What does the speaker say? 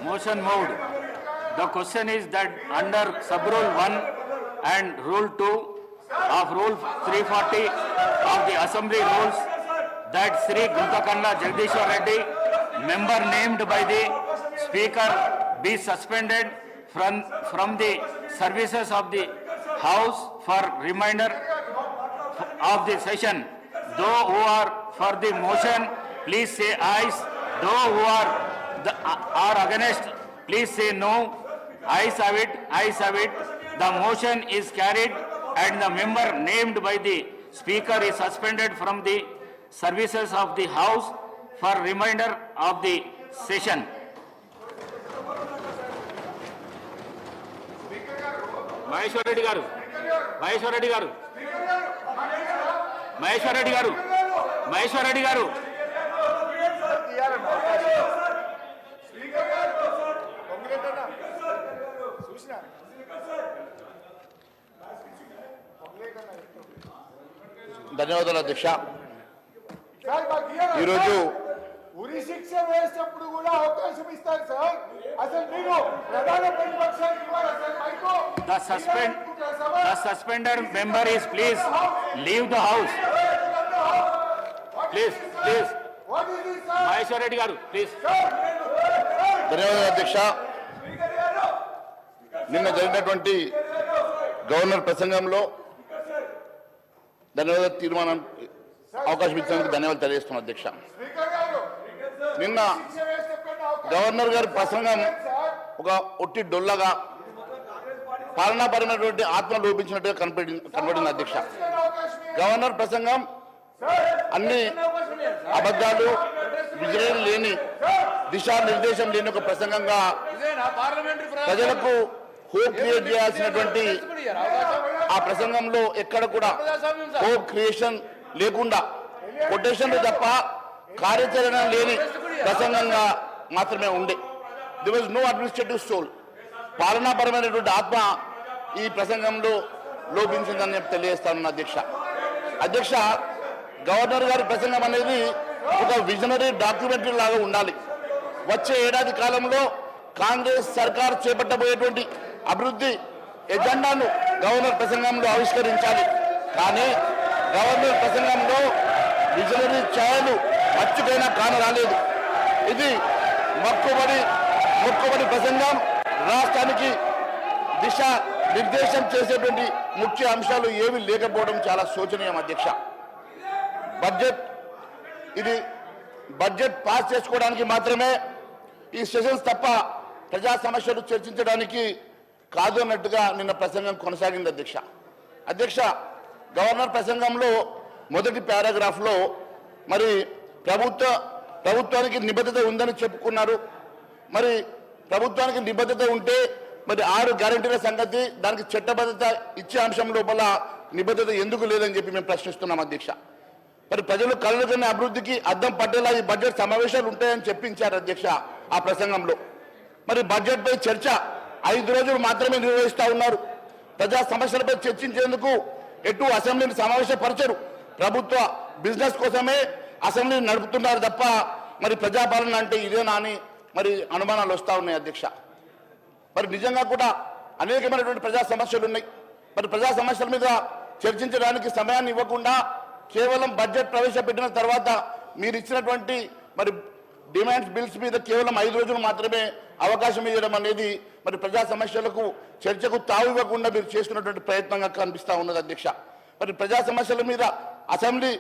Motion moved. The question is that under sub-rule 1 and rule 2 of rule 340 of the assembly rules that Sri Guntakanda Jagdishwar Reddy, member named by the speaker, be suspended from the services of the house for remainder of the session. Those who are for the motion, please say ayes. Those who are against, please say no. Ayes have it. Ayes have it. The motion is carried, and the member named by the speaker is suspended from the services of the house for remainder of the session. Maheshwar Reddy garu. Maheshwar Reddy garu. Maheshwar Reddy garu. Maheshwar Reddy garu. ధన్యవాదాలు అధ్యక్ష. ఈరోజు ఉరి శిక్ష వేసేటప్పుడు కూడా అవకాశం ఇస్తారు sir. అసలు మీరు ప్రధాన ప్రతిపక్షానికి ఇవ్వాలి sir mic. The suspended member is please leave the house. Please. What is this, sir? Maheshwar Reddy garu, please. ధన్యవాదాలు అధ్యక్ష. నిన్న జరిగినటువంటి గవర్నర్ ప్రసంగంలో ధన్యవాదాలు తీర్మానం అవకాశం ఇచ్చినందుకు ధన్యవాదాలు తెలియజేస్తున్నాను అధ్యక్ష. నిన్న గవర్నర్ గారి ప్రసంగం ఒక ఒట్టి డొల్లగా పాలనాపరమైనటువంటి ఆత్మ లోపించినట్టుగా కనపడింది అధ్యక్ష. గవర్నర్ ప్రసంగం అన్ని అబద్ధాలు, విజయం లేని, దిశానిర్దేశం లేని ఒక ప్రసంగంగా ప్రజలకు హోప్ క్రియేట్ చేయాల్సినటువంటి ఆ ప్రసంగంలో ఎక్కడ కూడా హోప్ క్రియేషన్ లేకుండా కొటేషన్లు తప్ప కార్యాచరణ లేని ప్రసంగంగా మాత్రమే ఉండే. There was no administrative soul. పాలనాపరమైనటువంటి ఆత్మ ఈ ప్రసంగంలో లోపించిందని తెలియజేస్తాను అధ్యక్ష. గవర్నర్ గారి ప్రసంగం అనేది ఒక విజనరీ డాక్యుమెంటరీ లాగా ఉండాలి. వచ్చే ఏడాది కాలంలో కాంగ్రెస్ సర్కార్ చేపట్టబోయేటువంటి అభివృద్ధి ఎజెండాను గవర్నర్ ప్రసంగంలో ఆవిష్కరించాలి. కానీ గవర్నర్ ప్రసంగంలో విజనరీ ఛాయలు మర్చిపోయినా కానరాలేదు. ఇది మొక్కుబడి ప్రసంగం. రాష్ట్రానికి దిశ నిర్దేశం చేసేటువంటి ముఖ్య అంశాలు ఏవి లేకపోవడం చాలా శోచనీయం అధ్యక్ష. బడ్జెట్ పాస్ చేసుకోవడానికి మాత్రమే ఈ సెషన్స్ తప్ప ప్రజా సమస్యలు చర్చించడానికి కాదు అన్నట్టుగా నిన్న ప్రసంగం కొనసాగింది అధ్యక్ష. గవర్నర్ ప్రసంగంలో మొదటి పారాగ్రాఫ్లో మరి ప్రభుత్వానికి నిబద్ధత ఉందని చెప్పుకున్నారు. మరి ప్రభుత్వానికి నిబద్ధత ఉంటే మరి 6 గ్యారెంటీల సంగతి, దానికి చట్టబద్ధత ఇచ్చే అంశం లోపల నిబద్ధత ఎందుకు లేదని చెప్పి మేము ప్రశ్నిస్తున్నాం అధ్యక్ష. మరి ప్రజలు కలలుగన్న అభివృద్ధికి అద్దం పట్టేలా ఈ బడ్జెట్ సమావేశాలు ఉంటాయని చెప్పించారు అధ్యక్ష ఆ ప్రసంగంలో. మరి బడ్జెట్పై చర్చ 5 రోజులు మాత్రమే నిర్వహిస్తూ ఉన్నారు. ప్రజా సమస్యలపై చర్చించేందుకు ఎటు అసెంబ్లీని సమావేశపరచరు. ప్రభుత్వ బిజినెస్ కోసమే అసెంబ్లీని నడుపుతున్నారు తప్ప మరి ప్రజాపాలన అంటే ఇదేనా అని మరి అనుమానాలు వస్తూ ఉన్నాయి అధ్యక్ష. మరి నిజంగా కూడా అనేకమైనటువంటి ప్రజా సమస్యలు ఉన్నాయి. మరి ప్రజా సమస్యల మీద చర్చించడానికి సమయాన్ని ఇవ్వకుండా కేవలం బడ్జెట్ ప్రవేశపెట్టిన తర్వాత మీరు ఇచ్చినటువంటి మరి డిమాండ్స్ బిల్స్ మీద కేవలం 5 రోజులు మాత్రమే అవకాశం ఇవ్వడం అనేది మరి ప్రజా సమస్యలకు చర్చకు తావు ఇవ్వకుండా మీరు చేస్తున్నటువంటి ప్రయత్నంగా కనిపిస్తూ ఉన్నది అధ్యక్ష. మరి ప్రజా సమస్యల మీద అసెంబ్లీ